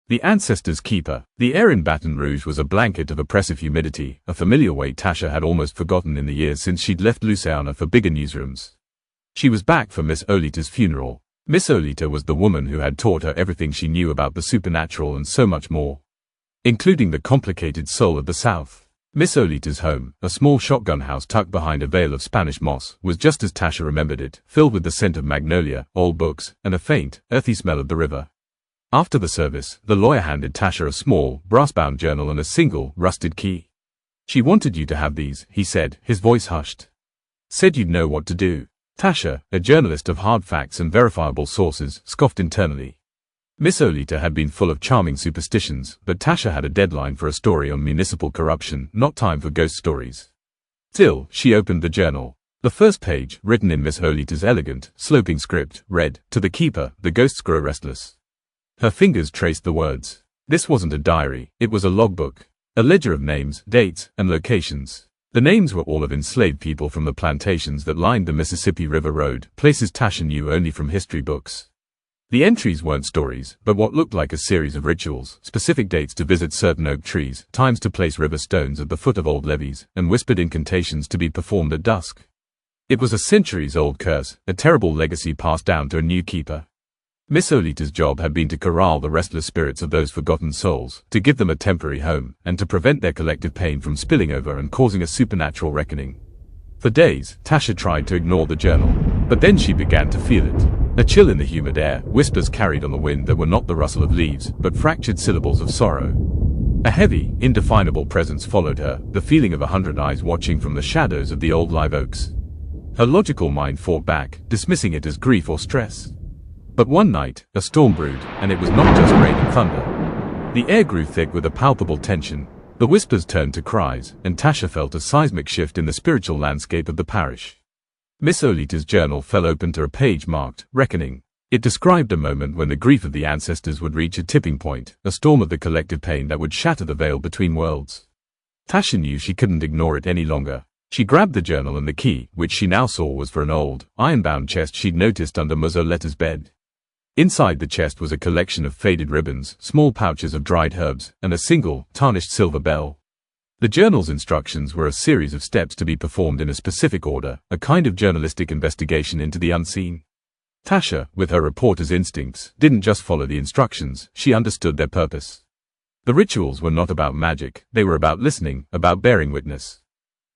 The Ancestor's keeper. The air in Baton Rouge was a blanket of oppressive humidity, a familiar weight Tasha had almost forgotten in the years since she'd left Louisiana for bigger newsrooms. She was back for Miss Olita's funeral. Miss Olita was the woman who had taught her everything she knew about the supernatural and so much more, including the complicated soul of the South. Miss Olita's home, a small shotgun house tucked behind a veil of Spanish moss, was just as Tasha remembered it, filled with the scent of magnolia, old books, and a faint, earthy smell of the river. After the service, the lawyer handed Tasha a small, brass-bound journal and a single, rusted key. "She wanted you to have these," he said, his voice hushed. "Said you'd know what to do." Tasha, a journalist of hard facts and verifiable sources, scoffed internally. Miss Olita had been full of charming superstitions, but Tasha had a deadline for a story on municipal corruption, not time for ghost stories. Still, she opened the journal. The first page, written in Miss Olita's elegant, sloping script, read, "To the keeper, the ghosts grow restless." Her fingers traced the words. This wasn't a diary, it was a logbook. A ledger of names, dates, and locations. The names were all of enslaved people from the plantations that lined the Mississippi River Road, places Tasha knew only from history books. The entries weren't stories, but what looked like a series of rituals, specific dates to visit certain oak trees, times to place river stones at the foot of old levees, and whispered incantations to be performed at dusk. It was a centuries-old curse, a terrible legacy passed down to a new keeper. Miss Olita's job had been to corral the restless spirits of those forgotten souls, to give them a temporary home, and to prevent their collective pain from spilling over and causing a supernatural reckoning. For days, Tasha tried to ignore the journal, but then she began to feel it. A chill in the humid air, whispers carried on the wind that were not the rustle of leaves, but fractured syllables of sorrow. A heavy, indefinable presence followed her, the feeling of 100 eyes watching from the shadows of the old live oaks. Her logical mind fought back, dismissing it as grief or stress. But one night, a storm brewed, and it was not just rain and thunder. The air grew thick with a palpable tension. The whispers turned to cries, and Tasha felt a seismic shift in the spiritual landscape of the parish. Miss Olita's journal fell open to a page marked, "Reckoning." It described a moment when the grief of the ancestors would reach a tipping point, a storm of the collective pain that would shatter the veil between worlds. Tasha knew she couldn't ignore it any longer. She grabbed the journal and the key, which she now saw was for an old, iron-bound chest she'd noticed under Miss Olita's bed. Inside the chest was a collection of faded ribbons, small pouches of dried herbs, and a single, tarnished silver bell. The journal's instructions were a series of steps to be performed in a specific order, a kind of journalistic investigation into the unseen. Tasha, with her reporter's instincts, didn't just follow the instructions, she understood their purpose. The rituals were not about magic, they were about listening, about bearing witness.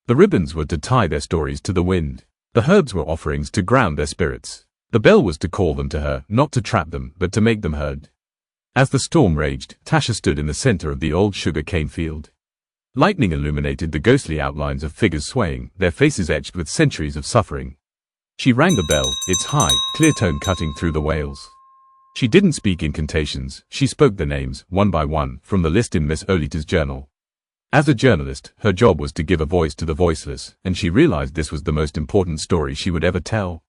The ribbons were to tie their stories to the wind. The herbs were offerings to ground their spirits. The bell was to call them to her, not to trap them, but to make them heard. As the storm raged, Tasha stood in the center of the old sugar cane field. Lightning illuminated the ghostly outlines of figures swaying, their faces etched with centuries of suffering. She rang the bell, its high, clear tone cutting through the wails. She didn't speak incantations, she spoke the names, one by one, from the list in Miss Olita's journal. As a journalist, her job was to give a voice to the voiceless, and she realized this was the most important story she would ever tell.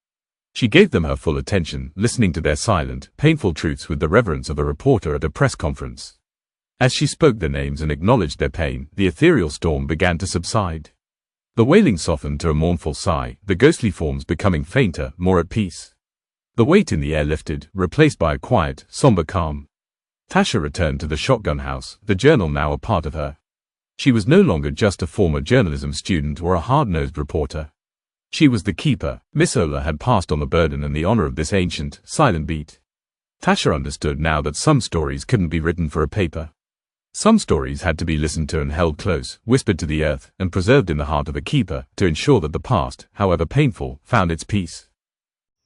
She gave them her full attention, listening to their silent, painful truths with the reverence of a reporter at a press conference. As she spoke their names and acknowledged their pain, the ethereal storm began to subside. The wailing softened to a mournful sigh, the ghostly forms becoming fainter, more at peace. The weight in the air lifted, replaced by a quiet, somber calm. Tasha returned to the shotgun house, the journal now a part of her. She was no longer just a former journalism student or a hard-nosed reporter. She was the keeper. Miss Ola had passed on the burden and the honor of this ancient, silent beat. Tasha understood now that some stories couldn't be written for a paper. Some stories had to be listened to and held close, whispered to the earth, and preserved in the heart of a keeper, to ensure that the past, however painful, found its peace.